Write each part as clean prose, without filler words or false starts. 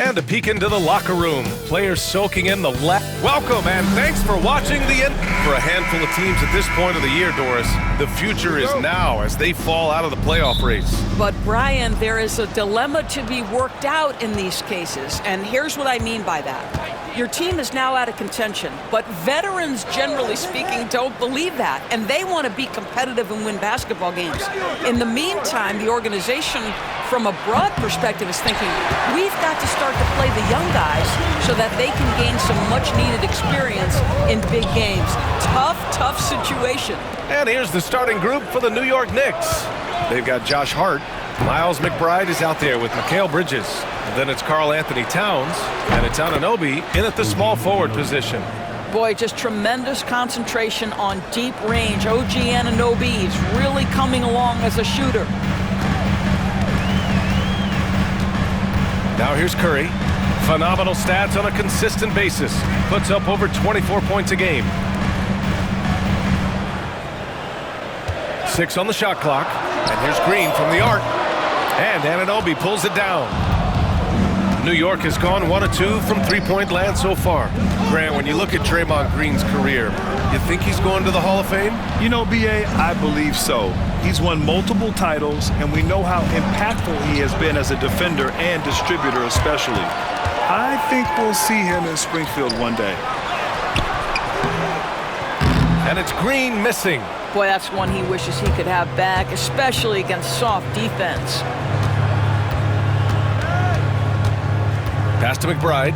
And a peek into the locker room. Players soaking in the welcome and thanks for watching the end. For a handful of teams at this point of the year, Doris, the future is now as they fall out of the playoff race. But Brian, there is a dilemma to be worked out in these cases, and here's what I mean by that. Your team is now out of contention, but veterans, generally speaking, don't believe that, and they want to be competitive and win basketball games. In the meantime, the organization, from a broad perspective, is thinking, we've got to start to play the young guys so that they can gain some much-needed experience in big games. Tough situation. And here's the starting group for the New York Knicks. They've got Josh Hart. Miles McBride is out there with Mikal Bridges. And then it's Karl Anthony Towns, and it's Anunoby in at the small forward position. Boy, just tremendous concentration on deep range. OG Anunoby is really coming along as a shooter. Now here's Curry. Phenomenal stats on a consistent basis. Puts up over 24 points a game. 6 on the shot clock. And here's Green from the arc. And Anunoby pulls it down. New York has gone 1 of 2 from three-point land so far. Grant, when you look at Draymond Green's career, you think he's going to the Hall of Fame? You know, B.A., I believe so. He's won multiple titles, and we know how impactful he has been as a defender and distributor especially. I think we'll see him in Springfield one day. And it's Green missing. Boy, that's one he wishes he could have back, especially against soft defense. Pass to McBride.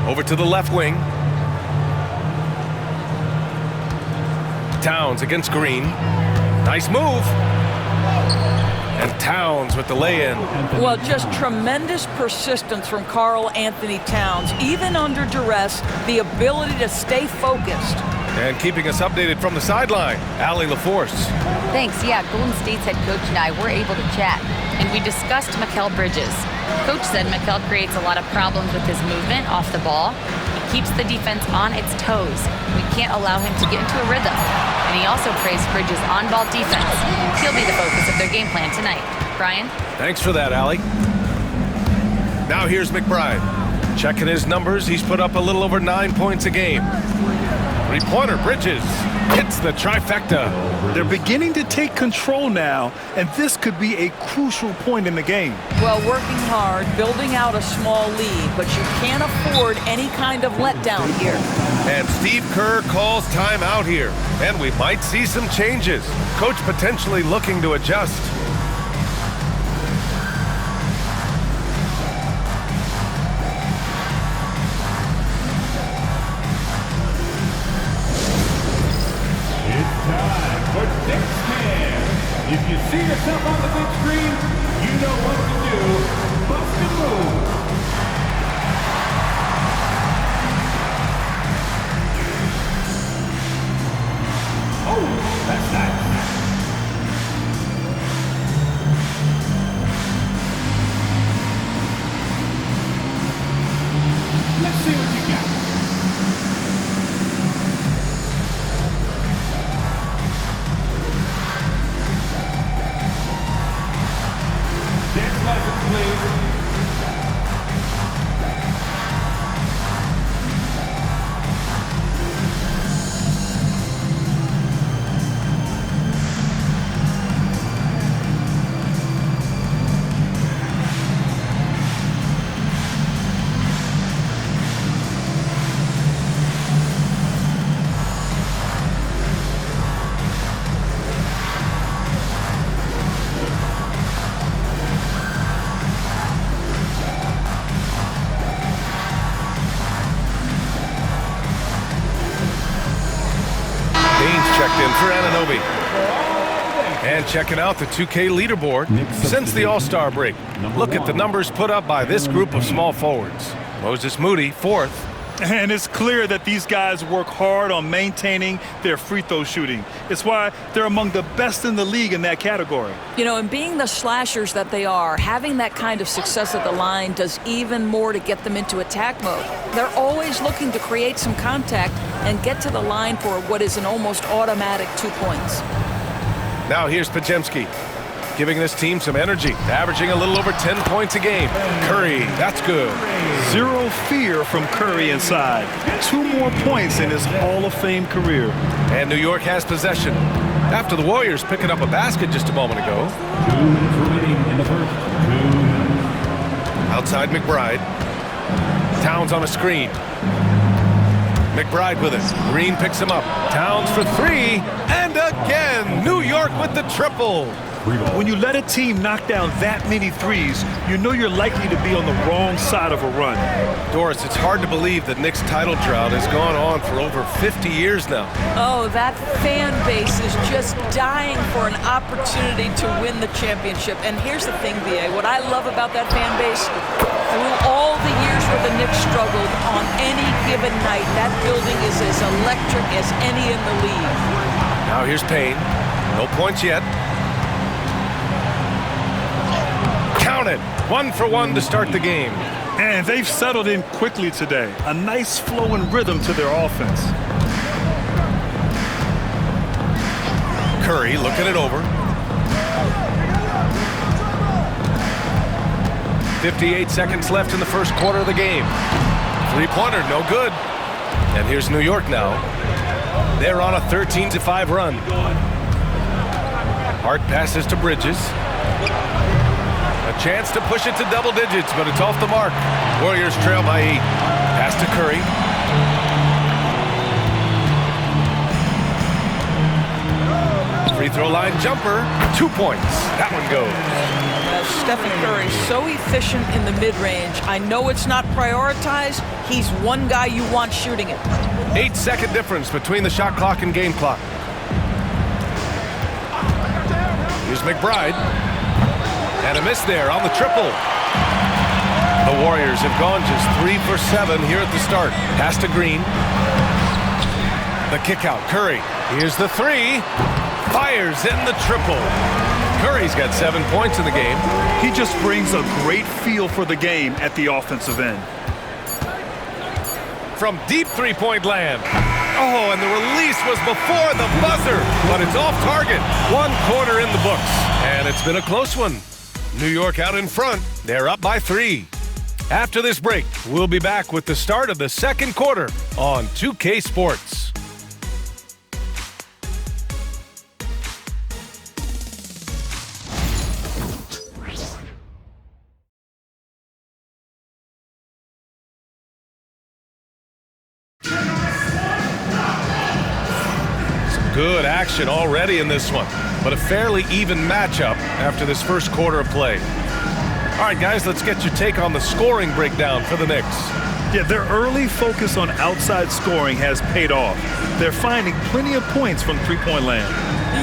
Over to the left wing. Towns against Green. Nice move. And Towns with the lay-in. Well, just tremendous persistence from Karl Anthony Towns. Even under duress, the ability to stay focused. And keeping us updated from the sideline, Allie LaForce. Thanks. Yeah, Golden State's head coach and I were able to chat, and we discussed Mikal Bridges. Coach said Mikal creates a lot of problems with his movement off the ball. He keeps the defense on its toes. We can't allow him to get into a rhythm. And he also praised Bridges' on-ball defense. He'll be the focus of their game plan tonight. Brian? Thanks for that, Allie. Now here's McBride. Checking his numbers, he's put up a little over 9 points a game. Three-pointer, Bridges hits the trifecta. They're beginning to take control now, and this could be a crucial point in the game. Well, working hard, building out a small lead, but you can't afford any kind of letdown here. And Steve Kerr calls timeout here, and we might see some changes. Coach potentially looking to adjust. If you see yourself on the big screen, you know what to do. Bust and move. Oh, that's nice. Let's see what you got. Checked in for Anunoby. And checking out the 2K leaderboard since the All-Star break. Look at the numbers put up by this group of small forwards. Moses Moody, 4th. And it's clear that these guys work hard on maintaining their free throw shooting. It's why they're among the best in the league in that category. You know, and being the slashers that they are, having that kind of success at the line does even more to get them into attack mode. They're always looking to create some contact and get to the line for what is an almost automatic 2 points. Now here's Podziemski. giving this team some energy, averaging a little over 10 points a game. Curry, that's good. Zero fear from Curry inside. 2 more points in his Hall of Fame career. And New York has possession. After the Warriors picking up a basket just a moment ago. 2 minutes remaining in the first. 2 minutes. Outside McBride. Towns on a screen. McBride with it. Green picks him up. Towns for 3. And again, New York with the triple. When you let a team knock down that many threes, you know you're likely to be on the wrong side of a run. Doris, it's hard to believe that Knicks' title drought has gone on for over 50 years now. Oh, that fan base is just dying for an opportunity to win the championship. And here's the thing, B.A., what I love about that fan base, through all the years where the Knicks struggled, on any given night, that building is as electric as any in the league. Now here's Payne. No points yet. Counted. 1 for 1 to start the game. And they've settled in quickly today. A nice flowing rhythm to their offense. Curry looking it over. 58 seconds left in the first quarter of the game. Three-pointer, no good. And here's New York now. They're on a 13-5 run. Hart passes to Bridges. A chance to push it to double digits, but it's off the mark. Warriors trail by 8. Pass to Curry. Free throw line jumper. 2 points. That one goes. Stephen Curry, so efficient in the mid-range. I know it's not prioritized. He's one guy you want shooting it. 8-second difference between the shot clock and game clock. Here's McBride. And a miss there on the triple. The Warriors have gone just 3 for 7 here at the start. Pass to Green. The kick out. Curry. Here's the 3. Fires in the triple. Curry's got 7 points in the game. He just brings a great feel for the game at the offensive end. From deep three-point land. Oh, and the release was before the buzzer, but it's off target. 1 quarter in the books, and it's been a close one. New York out in front. They're up by 3. After this break, we'll be back with the start of the second quarter on 2K Sports. Good action already in this one, but a fairly even matchup after this first quarter of play. All right, guys, let's get your take on the scoring breakdown for the Knicks. Yeah, their early focus on outside scoring has paid off. They're finding plenty of points from three-point land.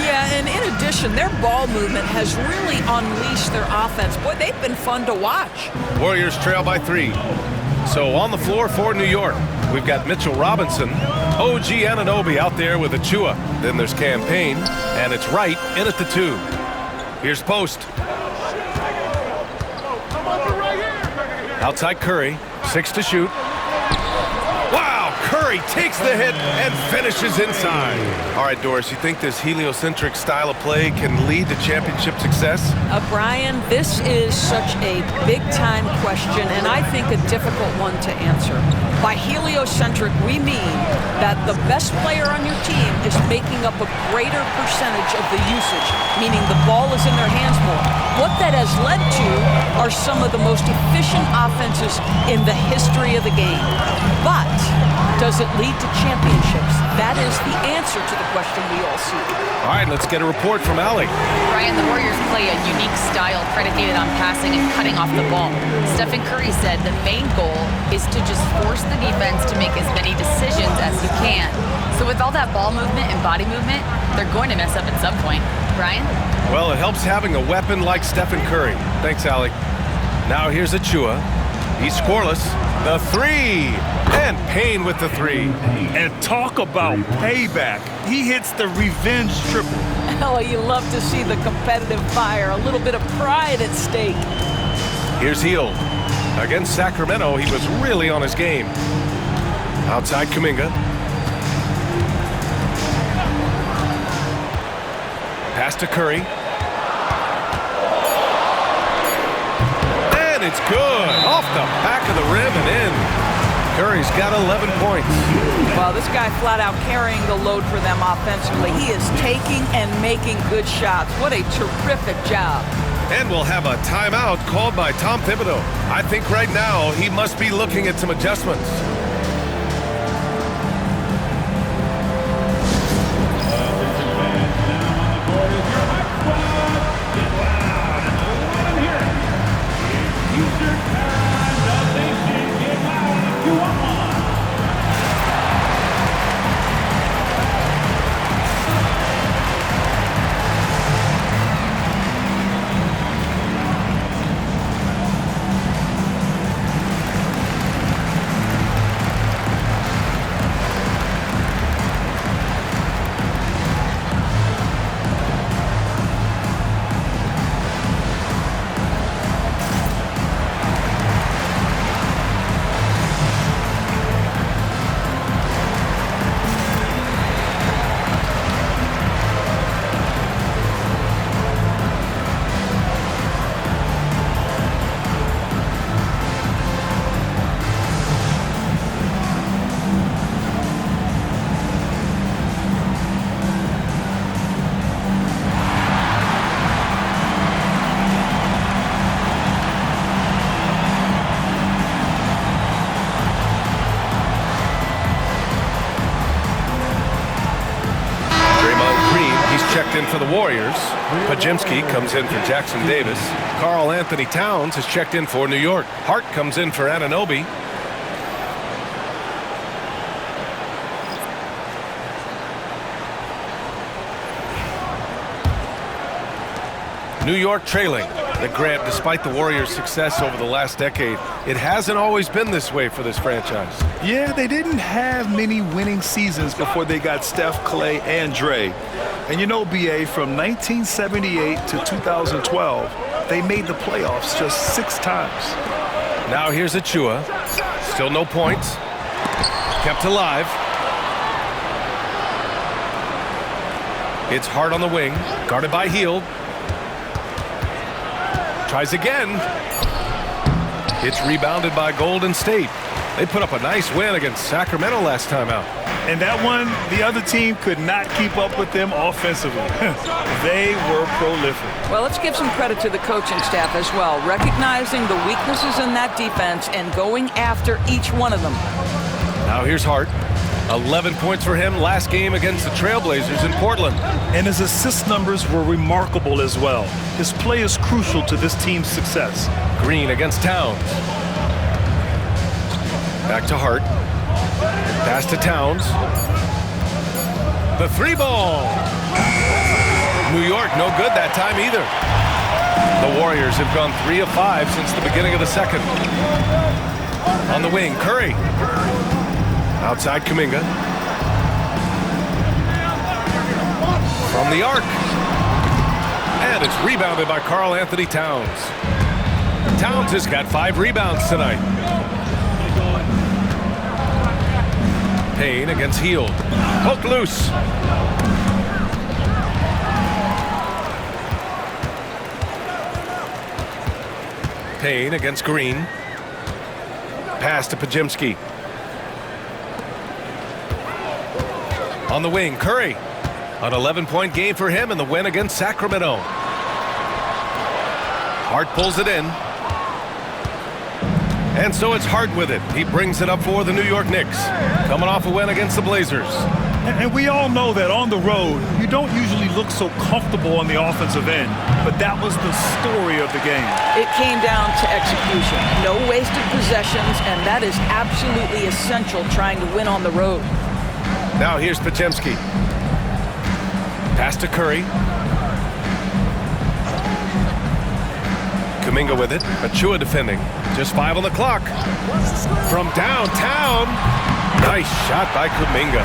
Yeah, and in addition, their ball movement has really unleashed their offense. Boy, they've been fun to watch. Warriors trail by 3. So on the floor for New York, we've got Mitchell Robinson, OG Anunoby out there with Achua. Then there's Campaign, and it's Wright in at the 2. Here's Post. Outside Curry, 6 to shoot. Wow, Curry takes the hit and finishes inside. All right, Doris, you think this heliocentric style of play can lead to championship success? Brian, this is such a big-time question, and I think a difficult one to answer. By heliocentric, we mean that the best player on your team is making up a greater percentage of the usage, meaning the ball is in their hands more. What that has led to are some of the most efficient offenses in the history of the game. But does it lead to championships? That is the answer to the question we all seek. All right, let's get a report from Allie. Brian, the Warriors play a unique style predicated on passing and cutting off the ball. Stephen Curry said the main goal is to just force the defense to make as many decisions as you can. So with all that ball movement and body movement, they're going to mess up at some point. Brian? Well, it helps having a weapon like Stephen Curry. Thanks, Allie. Now here's Achua. He's scoreless. The 3. And Payne with the 3. And talk about payback. He hits the revenge triple. Oh, you love to see the competitive fire, a little bit of pride at stake. Here's Hield. Against Sacramento, he was really on his game. Outside Kuminga. Pass to Curry. And it's good. Off the back of the rim and in. Curry's got 11 points. Well, this guy flat out carrying the load for them offensively. He is taking and making good shots. What a terrific job. And we'll have a timeout called by Tom Thibodeau. I think right now he must be looking at some adjustments. Checked in for the Warriors. Pajimski comes in for Jackson Davis. Karl Anthony Towns is checked in for New York. Hart comes in for Anunoby. New York trailing. The Grant, despite the Warriors' success over the last decade, it hasn't always been this way for this franchise. Yeah, they didn't have many winning seasons before they got Steph, Clay, and Dre. And you know, BA, from 1978 to 2012, they made the playoffs just 6 times. Now here's Achua. Still no points. Kept alive. It's Hart on the wing. Guarded by Hield. Tries again. It's rebounded by Golden State. They put up a nice win against Sacramento last time out. And that one, the other team could not keep up with them offensively. They were prolific. Well, let's give some credit to the coaching staff as well, recognizing the weaknesses in that defense and going after each one of them. Now here's Hart. 11 points for him last game against the Trailblazers in Portland. And his assist numbers were remarkable as well. His play is crucial to this team's success. Green against Towns. Back to Hart. Pass to Towns. The 3-ball. New York no good that time either. The Warriors have gone 3 of 5 since the beginning of the second. On the wing, Curry. Outside Kuminga. From the arc. And it's rebounded by Karl Anthony Towns. Towns has got 5 rebounds tonight. Payne against Hield. Hook loose. Payne against Green. Pass to Pajimski. On the wing, Curry. An 11-point game for him in the win against Sacramento. Hart pulls it in. And so it's Hart with it. He brings it up for the New York Knicks. Coming off a win against the Blazers. And we all know that on the road, you don't usually look so comfortable on the offensive end. But that was the story of the game. It came down to execution. No wasted possessions, and that is absolutely essential trying to win on the road. Now here's Pajimski. Pass to Curry. Kuminga with it. Achua defending. Just 5 on the clock. From downtown. Nice shot by Kuminga.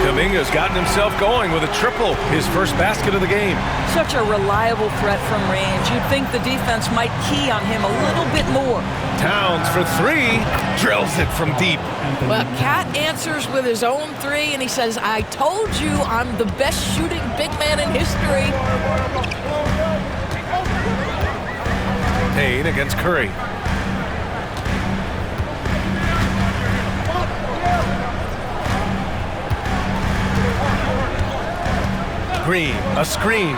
Kuminga's gotten himself going with a triple. His first basket of the game. Such a reliable threat from range. You'd think the defense might key on him a little bit more. Towns for 3. Drills it from deep. Well, Cat answers with his own 3, and he says, I told you I'm the best shooting big man in history. Payne against Curry. Green, a screen.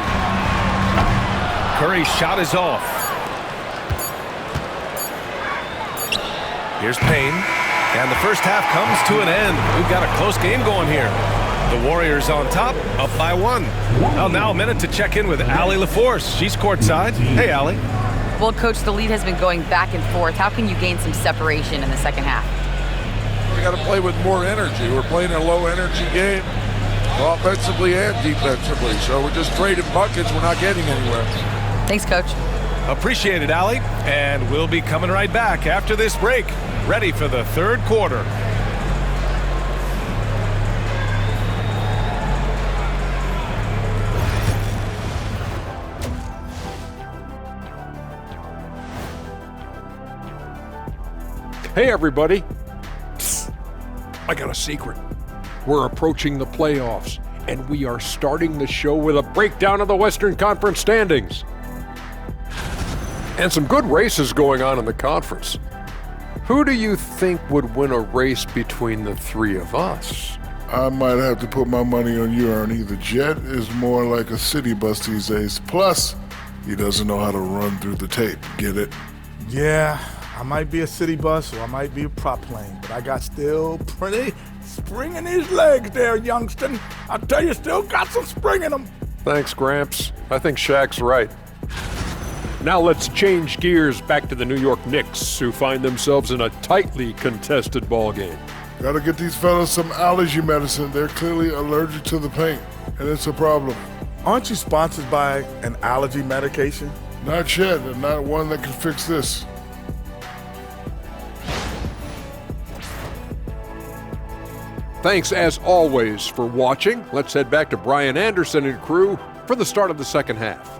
Curry's shot is off. Here's Payne. And the first half comes to an end. We've got a close game going here. The Warriors on top, up by 1. Well, now a minute to check in with Allie LaForce. She's courtside. Hey, Allie. Well, Coach, the lead has been going back and forth. How can you gain some separation in the second half? We got to play with more energy. We're playing a low-energy game, offensively and defensively. So we're just trading buckets. We're not getting anywhere. Thanks, Coach. Appreciate it, Allie. And we'll be coming right back after this break. Ready for the third quarter. Hey, everybody. Psst. I got a secret. We're approaching the playoffs, and we are starting the show with a breakdown of the Western Conference standings. And some good races going on in the conference. Who do you think would win a race between the three of us? I might have to put my money on you, Ernie. The Jet is more like a city bus these days. Plus, he doesn't know how to run through the tape. Get it? Yeah, I might be a city bus or I might be a prop plane, but I got still pretty spring in these legs there, youngster. I tell you, still got some spring in them. Thanks, Gramps. I think Shaq's right. Now let's change gears back to the New York Knicks, who find themselves in a tightly contested ballgame. Gotta get these fellas some allergy medicine. They're clearly allergic to the paint, and it's a problem. Aren't you sponsored by an allergy medication? Not yet, and not one that can fix this. Thanks, as always, for watching. Let's head back to Brian Anderson and crew for the start of the second half.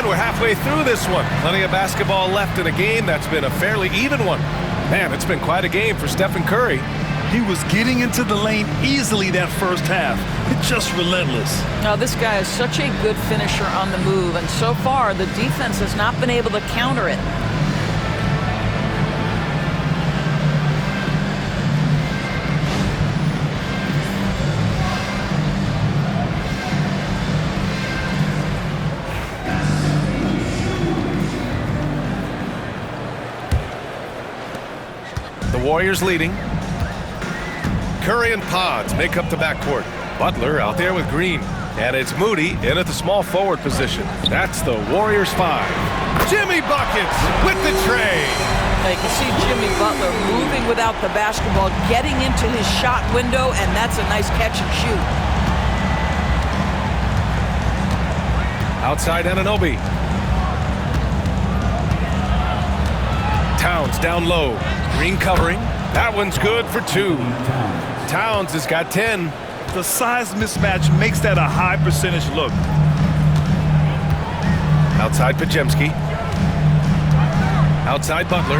We're halfway through this one. Plenty of basketball left in a game that's been a fairly even one. Man, it's been quite a game for Stephen Curry. He was getting into the lane easily that first half. It's just relentless. Now, this guy is such a good finisher on the move, and so far the defense has not been able to counter it. The Warriors leading. Curry and Pods make up the backcourt. Butler out there with Green. And it's Moody in at the small forward position. That's the Warriors 5. Jimmy Buckets with the trade. Now you can see Jimmy Butler moving without the basketball, getting into his shot window, and that's a nice catch and shoot. Outside Anunoby. Towns down low. Green covering. That one's good for 2. Towns has got 10. The size mismatch makes that a high percentage look. Outside Pajemski. Outside Butler.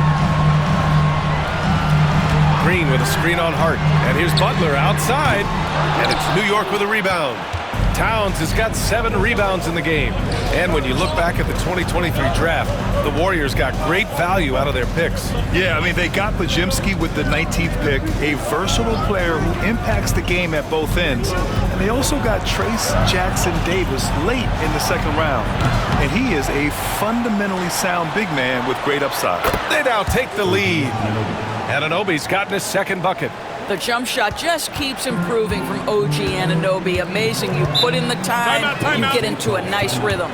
Green with a screen on Hart. And here's Butler outside. And it's New York with a rebound. Towns has got 7 rebounds in the game. And when you look back at the 2023 draft, the Warriors got great value out of their picks. Yeah, I mean, they got Pajemski with the 19th pick, a versatile player who impacts the game at both ends. And they also got Trace Jackson Davis late in the second round. And he is a fundamentally sound big man with great upside. They now take the lead. Anunoby's gotten his second bucket. The jump shot just keeps improving from OG Anunoby. Amazing. You put in the time, you get into a nice rhythm.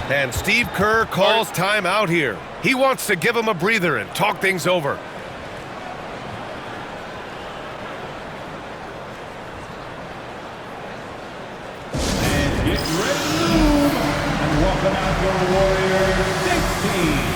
And Steve Kerr calls timeout here. He wants to give him a breather and talk things over. And get ready to move. And welcome out your Warriors 16.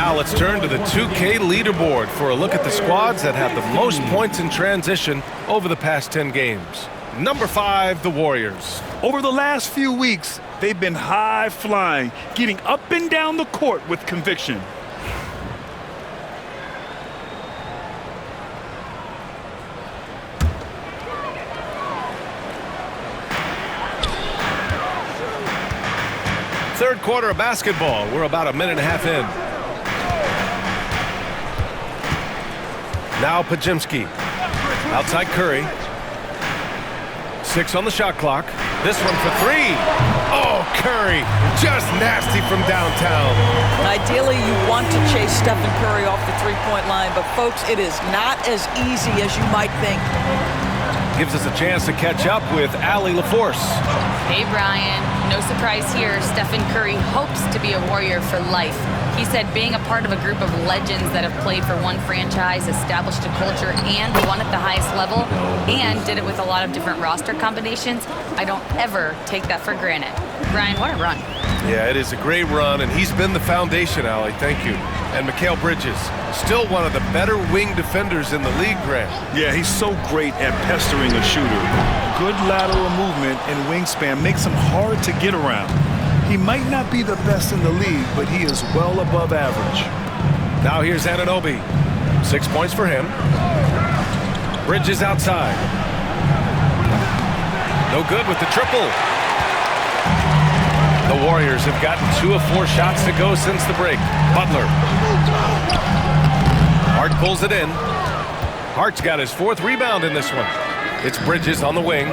Now let's turn to the 2K leaderboard for a look at the squads that have the most points in transition over the past 10 games. Number 5, the Warriors. Over the last few weeks, they've been high-flying, getting up and down the court with conviction. Third quarter of basketball. We're about a minute and a half in. Now Pajimski. Outside Curry. 6 on the shot clock. This one for 3. Oh, Curry. Just nasty from downtown. Ideally, you want to chase Stephen Curry off the three-point line, but folks, it is not as easy as you might think. Gives us a chance to catch up with Allie LaForce. Hey, Brian. No surprise here. Stephen Curry hopes to be a Warrior for life. He said being a part of a group of legends that have played for one franchise, established a culture, and won at the highest level, and did it with a lot of different roster combinations, I don't ever take that for granted. Brian, what a run. Yeah, it is a great run, and he's been the foundation, Allie. Thank you. And Mikal Bridges, still one of the better wing defenders in the league, Grant. Yeah, he's so great at pestering a shooter. Good lateral movement and wingspan makes him hard to get around. He might not be the best in the league, but he is well above average. Now here's Anunoby. 6 points for him. Bridges outside. No good with the triple. The Warriors have gotten 2 of 4 shots to go since the break. Butler. Hart pulls it in. Hart's got his 4th rebound in this one. It's Bridges on the wing.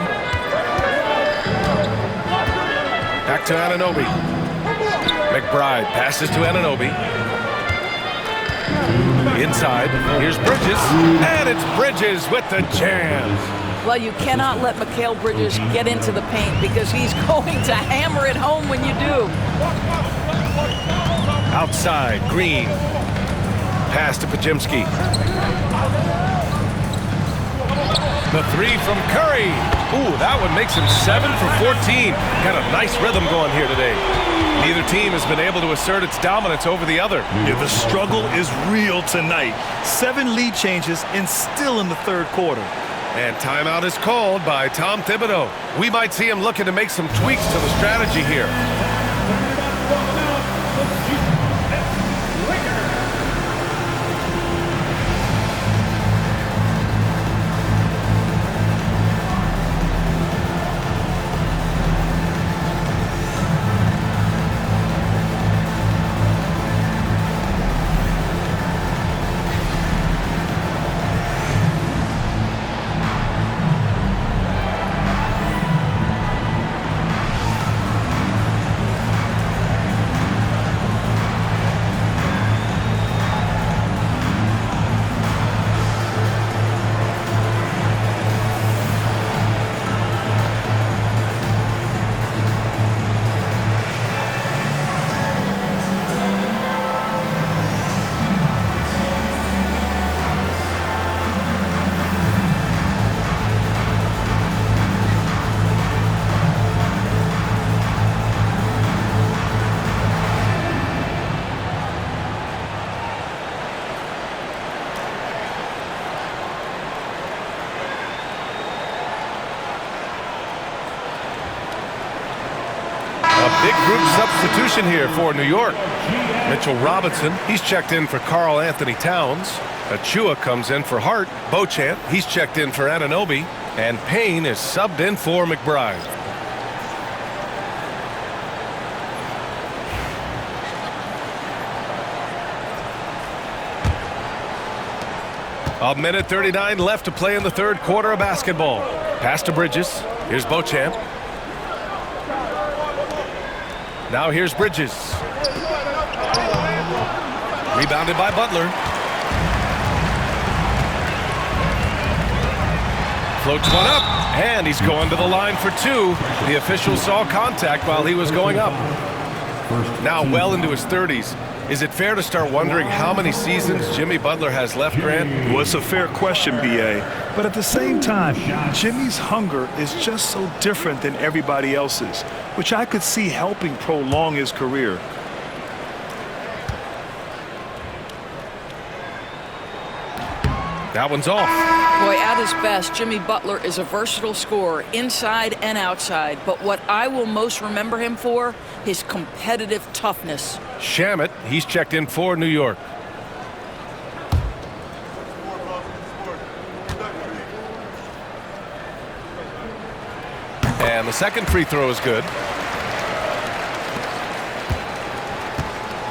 Back to Anunoby. McBride passes to Anunoby. Inside. Here's Bridges. And it's Bridges with the jam. Well, you cannot let Mikal Bridges get into the paint because he's going to hammer it home when you do. Outside, Green. Pass to Pajimski. The 3 from Curry. Ooh, that one makes him 7 for 14. Got a nice rhythm going here today. Neither team has been able to assert its dominance over the other. Yeah, the struggle is real tonight. 7 lead changes and still in the third quarter. And timeout is called by Tom Thibodeau. We might see him looking to make some tweaks to the strategy here. Big group substitution here for New York. Mitchell Robinson, he's checked in for Karl Anthony Towns. Achua comes in for Hart. Beauchamp, he's checked in for Anunoby. And Payne is subbed in for McBride. A minute 39 left to play in the third quarter of basketball. Pass to Bridges. Here's Beauchamp. Now here's Bridges. Rebounded by Butler. Floats one up, and he's going to the line for 2. The official saw contact while he was going up. Now well into his 30s. Is it fair to start wondering how many seasons Jimmy Butler has left, Grant? Well, it's a fair question, B.A. But at the same time, Jimmy's hunger is just so different than everybody else's, which I could see helping prolong his career. That one's off. Boy, at his best, Jimmy Butler is a versatile scorer, inside and outside. But what I will most remember him for, his competitive toughness. Shamet, he's checked in for New York. And the second free throw is good.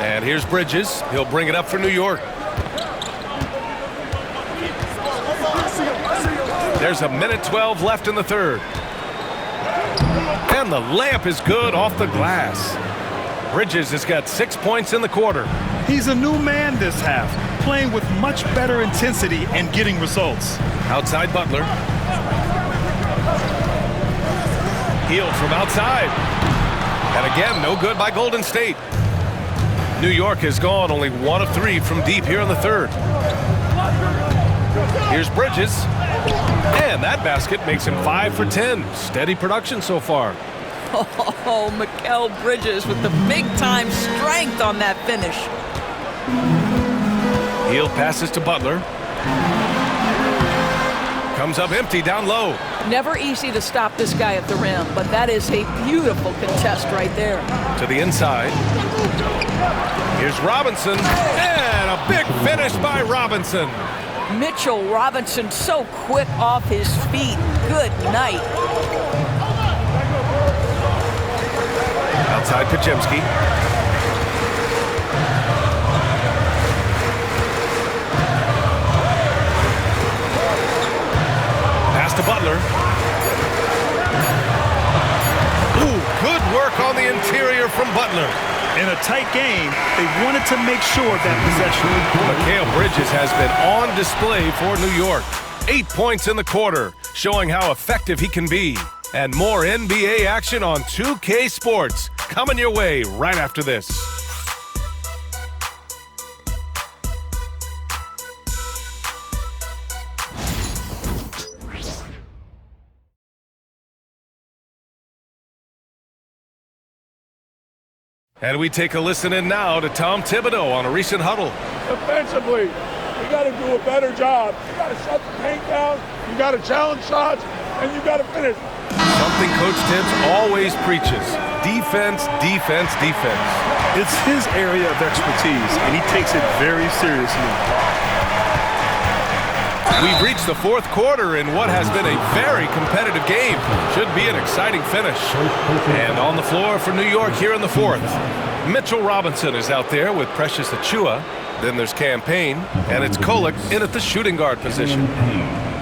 And here's Bridges. He'll bring it up for New York. There's a minute 12 left in the third. And the layup is good off the glass. Bridges has got 6 points in the quarter. He's a new man this half, playing with much better intensity and getting results. Outside Butler. Healed from outside. And again, no good by Golden State. New York has gone only 1 of 3 from deep here in the third. Here's Bridges. And that basket makes him 5 for 10. Steady production so far. Oh, Mikal Bridges with the big-time strength on that finish. Hield passes to Butler. Comes up empty down low. Never easy to stop this guy at the rim, but that is a beautiful contest right there. To the inside. Here's Robinson. And a big finish by Robinson. Mitchell Robinson so quick off his feet. Good night. Outside Pajemski. Pass to Butler. Ooh, good work on the interior from Butler. In a tight game, they wanted to make sure that possession. Mikal Bridges has been on display for New York. 8 points in the quarter, showing how effective he can be. And more NBA action on 2K Sports coming your way right after this. And we take a listen in now to Tom Thibodeau on a recent huddle. Defensively, you got to do a better job. You got to shut the paint down, you got to challenge shots, and you got to finish. Something Coach Tibbs always preaches. Defense, defense, defense. It's his area of expertise, and he takes it very seriously. We've reached the fourth quarter in what has been a very competitive game. Should be an exciting finish. And on the floor for New York here in the fourth. Mitchell Robinson is out there with Precious Achiuwa. Then there's Campaign, and it's Kolek in at the shooting guard position.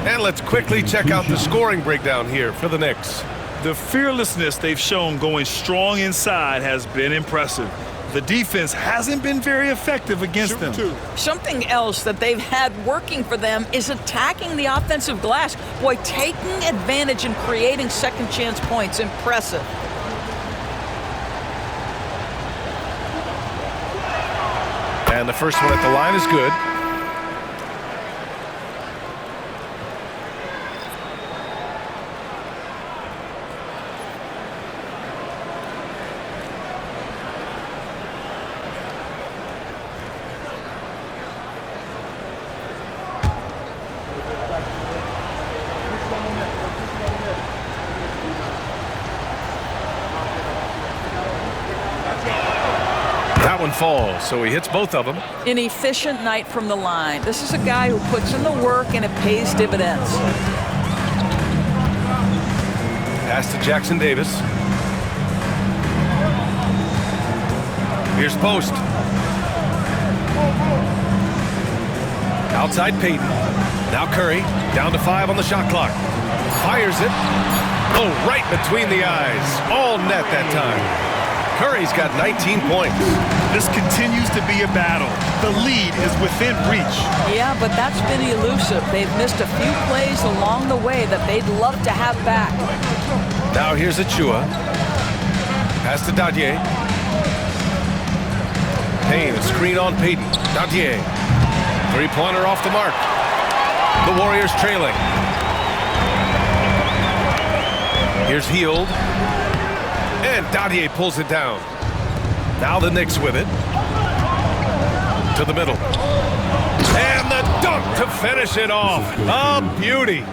And let's quickly check out the scoring breakdown here for the Knicks. The fearlessness they've shown going strong inside has been impressive. The defense hasn't been very effective against them. Something else that they've had working for them is attacking the offensive glass. Boy, taking advantage and creating second chance points. Impressive. And the first one at the line is good. That one falls, so he hits both of them. An efficient night from the line. This is a guy who puts in the work and it pays dividends. Pass to Jackson Davis. Here's Post. Outside Payton. Now Curry. Down to 5 on the shot clock. Fires it. Oh, right between the eyes. All net that time. Curry's got 19 points. This continues to be a battle. The lead is within reach. Yeah, but that's been elusive. They've missed a few plays along the way that they'd love to have back. Now here's Achiuwa. Pass to Dadier. Payne, a screen on Payton. Dadier. Three-pointer off the mark. The Warriors trailing. Here's Hield. And Dadier pulls it down. Now the Knicks with it. To the middle. And the dunk to finish it off. A beauty.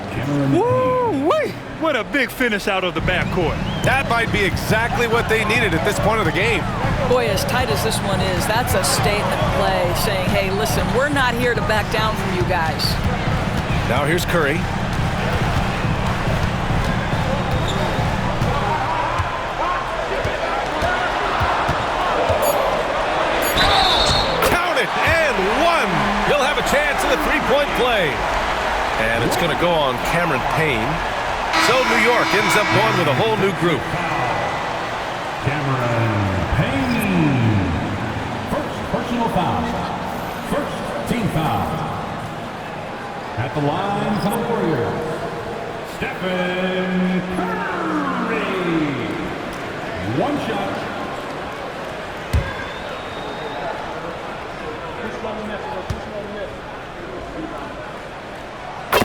Woo-wee! What a big finish out of the backcourt. That might be exactly what they needed at this point of the game. Boy, as tight as this one is, that's a statement play saying, hey, listen, we're not here to back down from you guys. Now here's Curry. Count it, and one. He'll have a chance in the three-point play. And it's going to go on Cameron Payne. So New York ends up going with a whole new group. Cameron Payne. First personal foul. First team foul. At the line for the Warriors, Stephen Curry. One shot.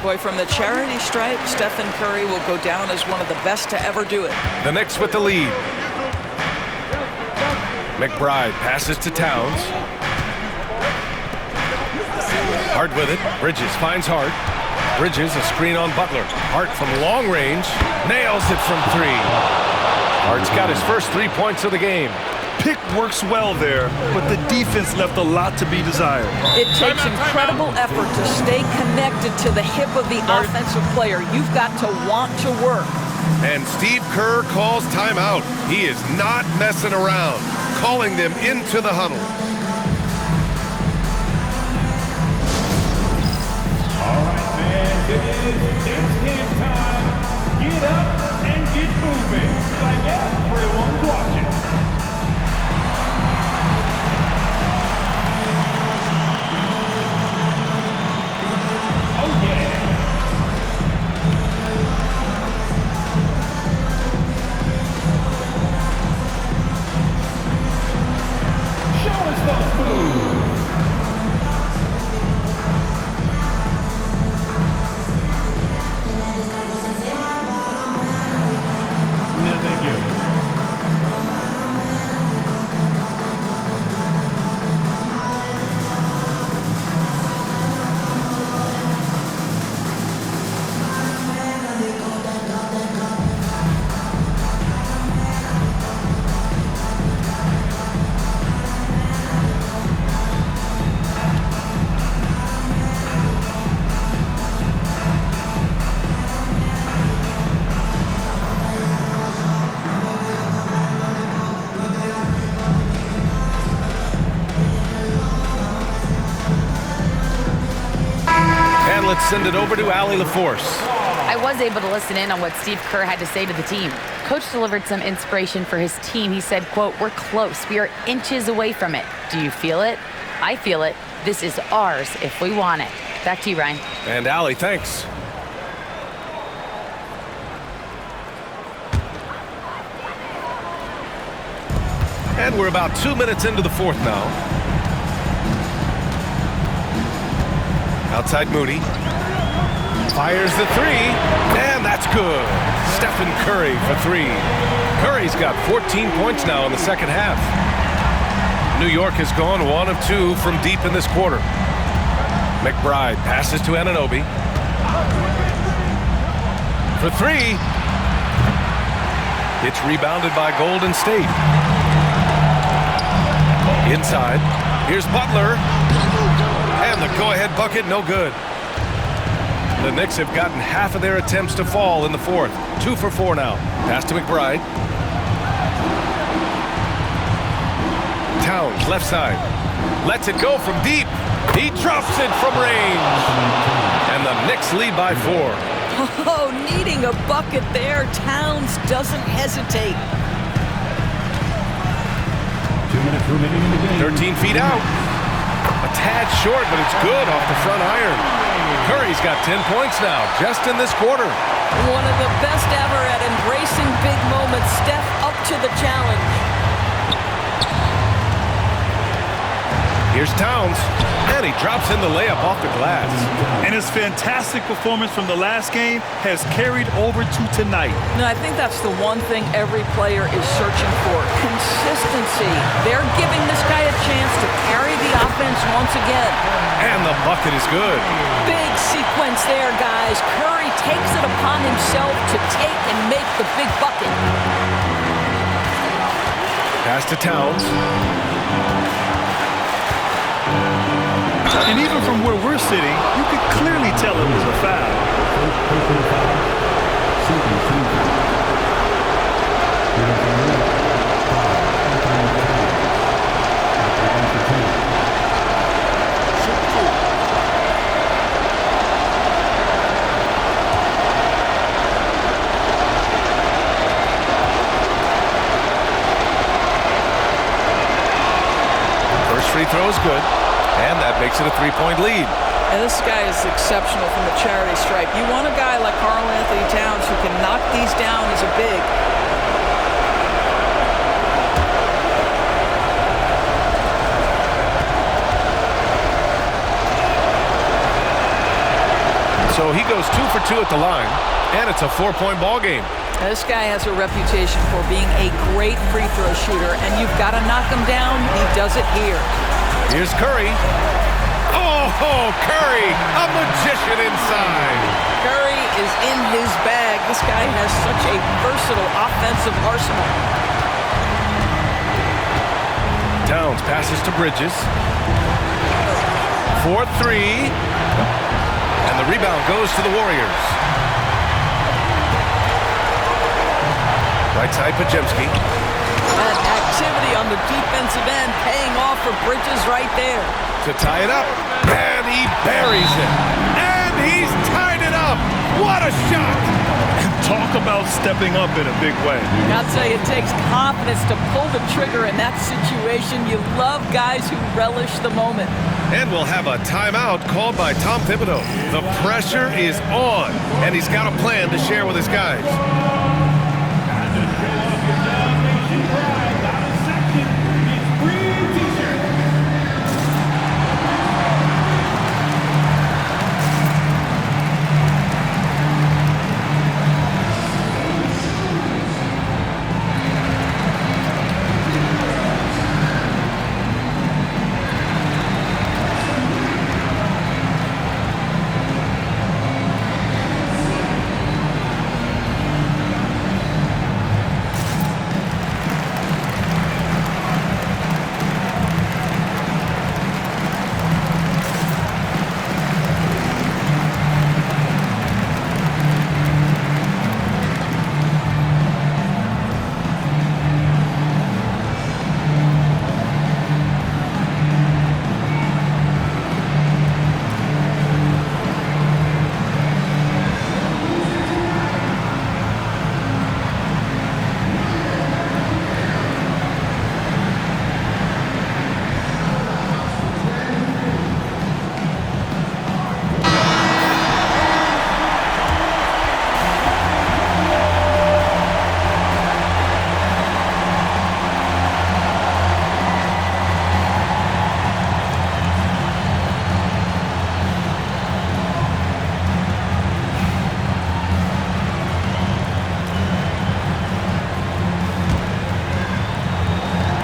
Boy, from the charity stripe, Stephen Curry will go down as one of the best to ever do it. The Knicks with the lead. McBride passes to Towns. Hart with it. Bridges finds Hart. Bridges a screen on Butler. Hart from long range nails it from three. Hart's got his first 3 points of the game. Pick works well there, but the defense left a lot to be desired. It takes incredible effort to stay connected to the hip of the offensive player. You've got to want to work. And Steve Kerr calls timeout. He is not messing around, calling them into the huddle. All right, man, it is game time. Get up and get moving. Like everyone's watching. Let's send it over to Allie LaForce. I was able to listen in on what Steve Kerr had to say to the team. Coach delivered some inspiration for his team. He said, quote, "We're close. We are inches away from it. Do you feel it? I feel it. This is ours if we want it." Back to you, Ryan. And Allie, thanks. And we're about 2 minutes into the fourth now. Outside Moody. Fires the three, and that's good. Stephen Curry for three. Curry's got 14 points now in the second half. New York has gone 1 of 2 from deep in this quarter. McBride passes to Anunoby. For three. It's rebounded by Golden State. Inside. Here's Butler. And the go-ahead bucket, no good. The Knicks have gotten half of their attempts to fall in the fourth. 2 for 4 now. Pass to McBride. Towns, left side. Lets it go from deep. He drops it from range. And the Knicks lead by 4. Oh, needing a bucket there. Towns doesn't hesitate. 2 minutes remaining in the game. 13 feet out. A tad short, but it's good off the front iron. Curry's got 10 points now, just in this quarter. One of the best ever at embracing big moments. Steph up to the challenge. Here's Towns, and he drops in the layup off the glass. And his fantastic performance from the last game has carried over to tonight. No, I think that's the one thing every player is searching for. Consistency. They're giving this guy a chance to carry the offense once again. And the bucket is good. Big sequence there, guys. Curry takes it upon himself to take and make the big bucket. Pass to Towns. And even from where we're sitting, you could clearly tell it was a foul. First free throw is good. And that makes it a 3-point lead. And this guy is exceptional from the charity stripe. You want a guy like Karl Anthony Towns who can knock these down as a big. So he goes 2 for 2 at the line, and it's a 4-point ball game. Now, this guy has a reputation for being a great free throw shooter, and you've got to knock him down. He does it here. Here's Curry. Oh, Curry, a magician inside. Curry is in his bag. This guy has such a versatile offensive arsenal. Towns passes to Bridges. 4-3. And the rebound goes to the Warriors. Right side, Pajemski. And activity on the defensive end paying off for Bridges right there. To tie it up. And he buries it. And he's tied it up. What a shot. Talk about stepping up in a big way. I'll tell you, it takes confidence to pull the trigger in that situation. You love guys who relish the moment. And we'll have a timeout called by Tom Thibodeau. The pressure is on, and he's got a plan to share with his guys.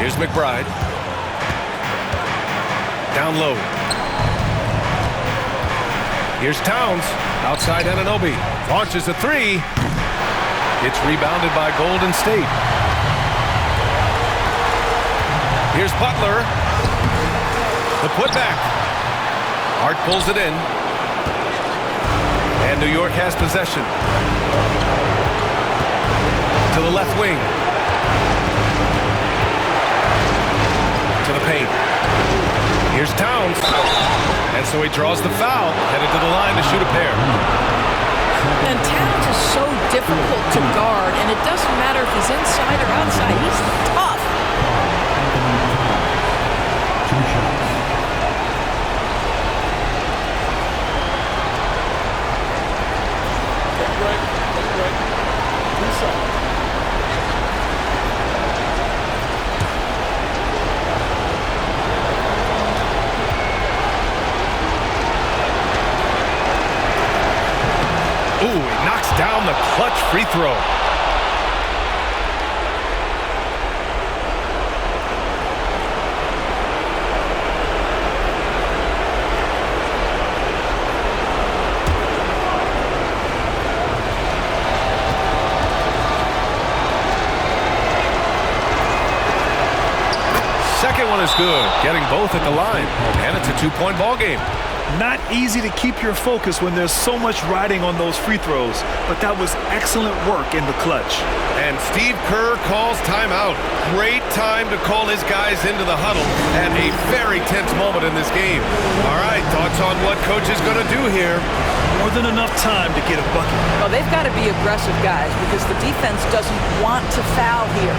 Here's McBride. Down low. Here's Towns. Outside Anunoby. Launches a three. It's rebounded by Golden State. Here's Butler. The putback. Hart pulls it in. And New York has possession. To the left wing. To the paint. Here's Towns. And so he draws the foul, headed to the line to shoot a pair. And Towns is so difficult to guard, and it doesn't matter if he's inside or outside. He's tough. clutch free throw. Second one is good, getting both at the line, and it's a two-point ball game. Not easy to keep your focus when there's so much riding on those free throws, but that was excellent work in the clutch. And Steve Kerr calls timeout. Great time to call his guys into the huddle at a very tense moment in this game. All right, thoughts on what coach is going to do here? More than enough time to get a bucket. Well, they've got to be aggressive, guys, because the defense doesn't want to foul here.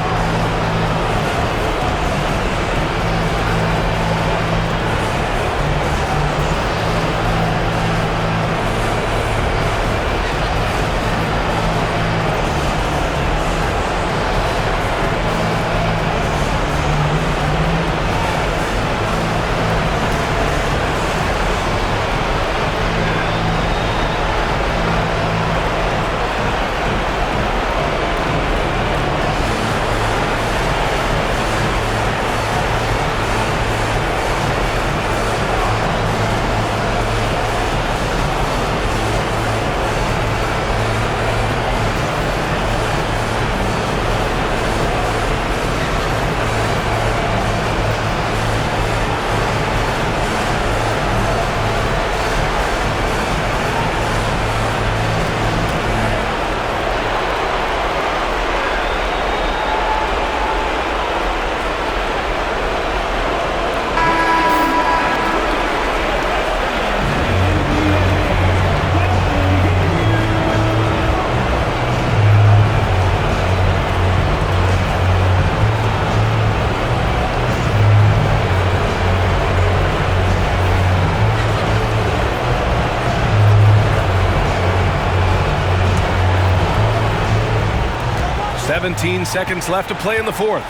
"17 seconds left to play in the fourth."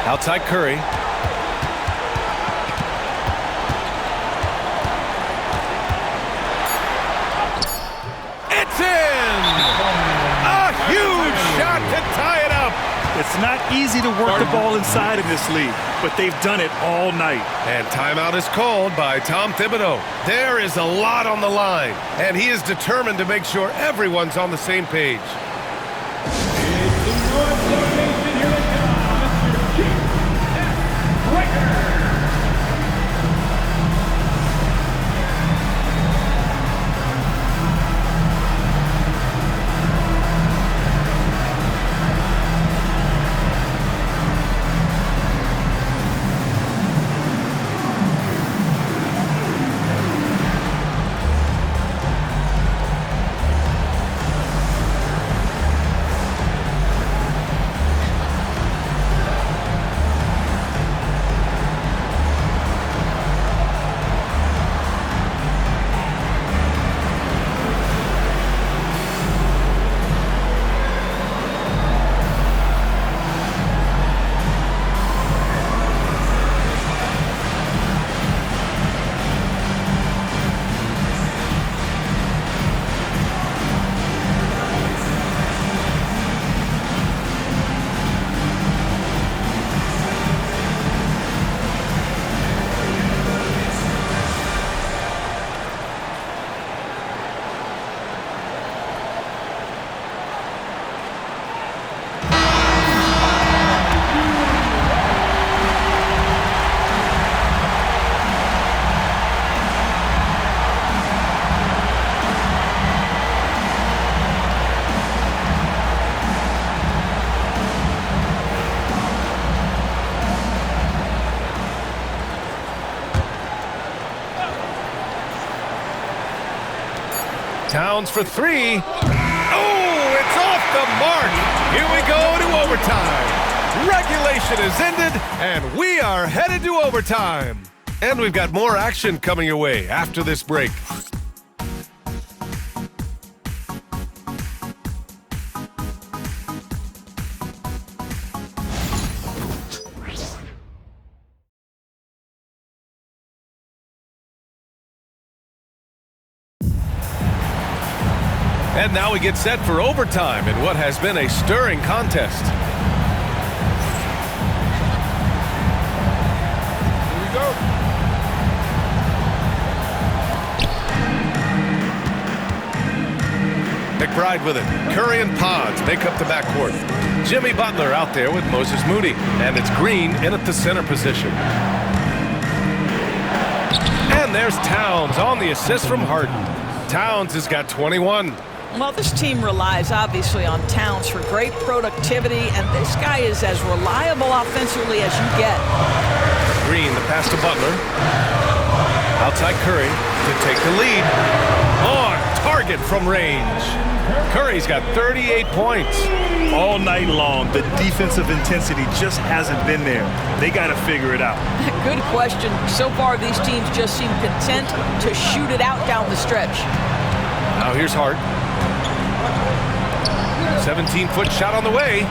Outside Curry. It's in! A huge shot to tie it up. It's not easy to work the ball inside in this league, but they've done it all night. And timeout is called by Tom Thibodeau. There is a lot on the line, and he is determined to make sure everyone's on the same page. Towns for three. Oh, it's off the mark. Here we go to overtime. Regulation is ended, and we are headed to overtime. And we've got more action coming your way after this break. And now we get set for overtime in what has been a stirring contest. Here we go. McBride with it. Curry and Pods make up the backcourt. Jimmy Butler out there with Moses Moody. And it's Green in at the center position. And there's Towns on the assist from Harden. Towns has got 21. Well, this team relies obviously on Towns for great productivity, and this guy is as reliable offensively as you get. Green, the pass to Butler. Outside Curry to take the lead. On target from range. Curry's got 38 points. All night long, the defensive intensity just hasn't been there. They got to figure it out. Good question. So far, these teams just seem content to shoot it out down the stretch. Now here's Hart. 17-foot shot on the way.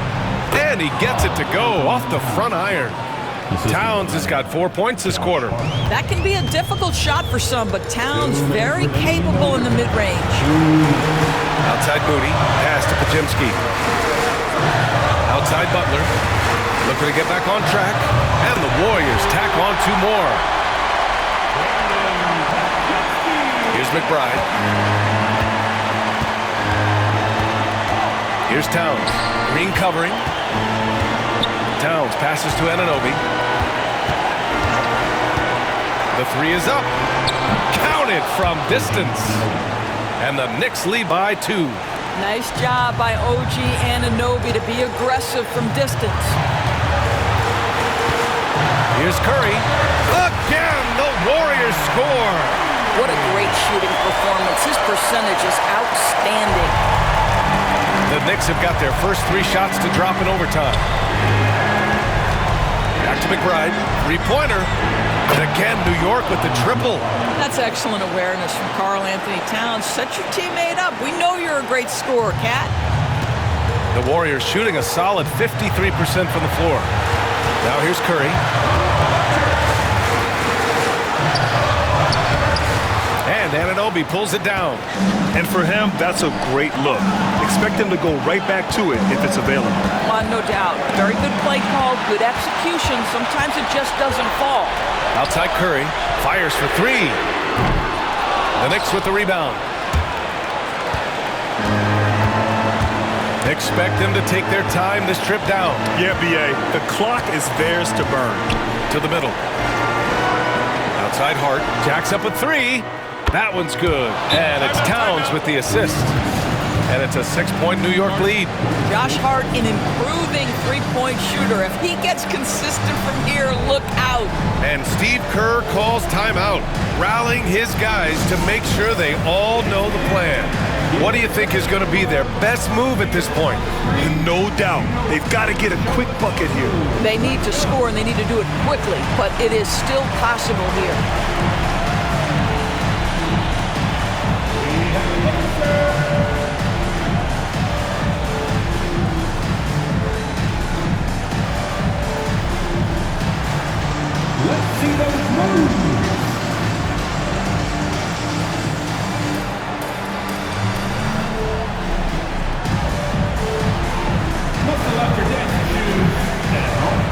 And he gets it to go off the front iron. Towns has got 4 points this quarter. That can be a difficult shot for some, but Towns very capable in the mid-range. Outside Moody, pass to Pajemski. Outside Butler, looking to get back on track, and the Warriors tack on 2 more. Here's McBride. Here's Towns. Green covering. Towns passes to Anunoby. The 3 is up. Counted from distance. And the Knicks lead by 2. Nice job by OG Anunoby to be aggressive from distance. Here's Curry. Again, the Warriors score. What a great shooting performance. His percentage is outstanding. The Knicks have got their first 3 shots to drop in overtime. Back to McBride. 3-pointer. And again, New York with the triple. That's excellent awareness from Karl Anthony Towns. Set your teammate up. We know you're a great scorer, Cat. The Warriors shooting a solid 53% from the floor. Now here's Curry. And Anunoby pulls it down. And for him, that's a great look. Expect him to go right back to it if it's available. No doubt. Very good play call, good execution. Sometimes it just doesn't fall. Outside Curry. Fires for 3. The Knicks with the rebound. Expect them to take their time this trip down. Yeah, B.A., the clock is theirs to burn. To the middle. Outside Hart. Jacks up a 3. That one's good. And it's Towns with the assist. And it's a 6-point New York lead. Josh Hart, an improving three-point shooter. If he gets consistent from here, look out. And Steve Kerr calls timeout, rallying his guys to make sure they all know the plan. What do you think is going to be their best move at this point? No doubt. They've got to get a quick bucket here. They need to score, and they need to do it quickly, but it is still possible here. Let's see those moves. Must have left your dancing shoes at home.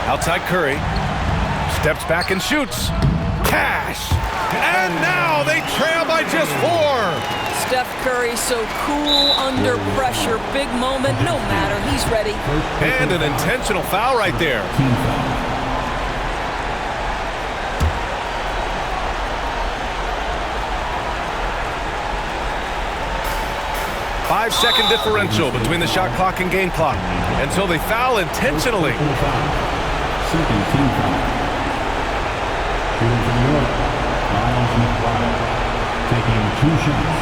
Outside Curry. Steps back and shoots. Cash! And now they trail by just 4. Steph Curry so cool under pressure. Big moment, no matter. He's ready. And an intentional foul right there. Team foul. 5-second differential between the shot clock and game clock until they foul intentionally. Second team foul. Shooting from New York, Miles McBride, taking 2 shots.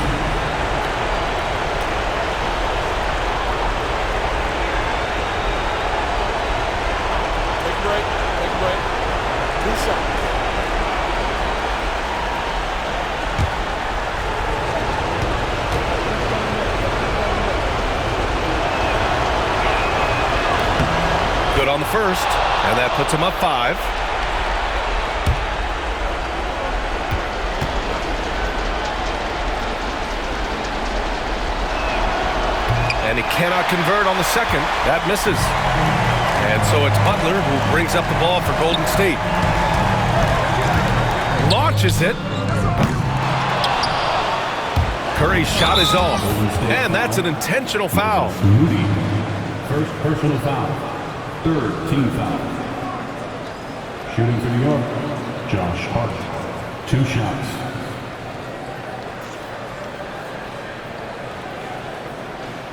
Take a break. Take a break. 2 shots. Good on the first, and that puts him up 5. And he cannot convert on the second. That misses. And so it's Butler who brings up the ball for Golden State. Launches it. Curry's shot is off. And that's an intentional foul. Moody, first personal foul. 3rd team foul. Shooting for New York, Josh Hart. 2 shots.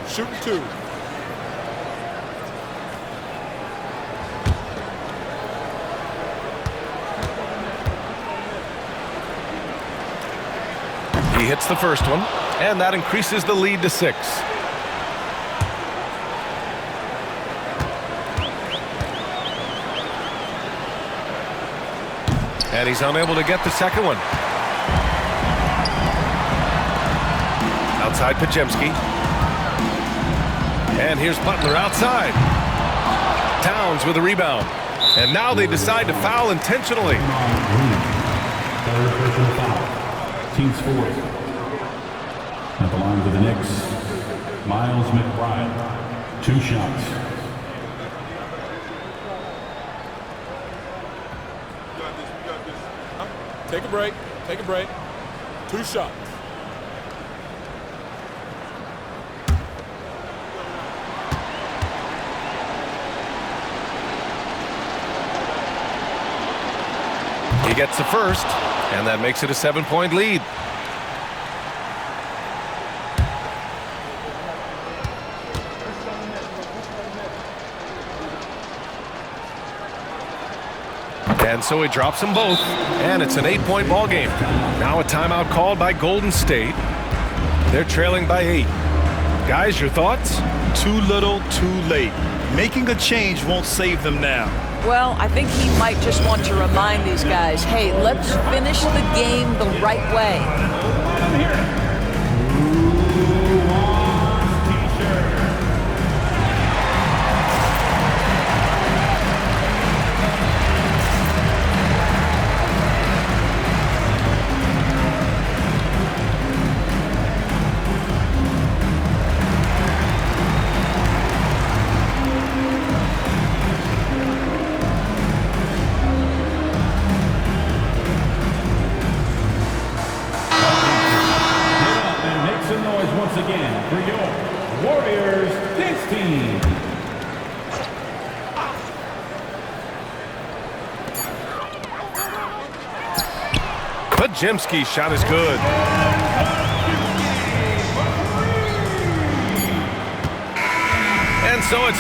Shooting 2. He hits the first one, and that increases the lead to 6. And he's unable to get the second one. Outside Pajemski. And here's Butler outside. Towns with a rebound. And now they decide to foul intentionally. 3rd personal foul. Team's 4th. At the line for the Knicks, Miles McBride. 2 shots. Take a break. Take a break. 2 shots. He gets the first, and that makes it a 7-point lead. And so he drops them both, and it's an 8-point ball game. Now a timeout called by Golden State. They're trailing by 8. Guys, your thoughts? Too little, too late. Making a change won't save them now. Well, I think he might just want to remind these guys, hey, let's finish the game the right way. Come here. Again for your Warriors dance team. Pajemski's shot is good. And so it's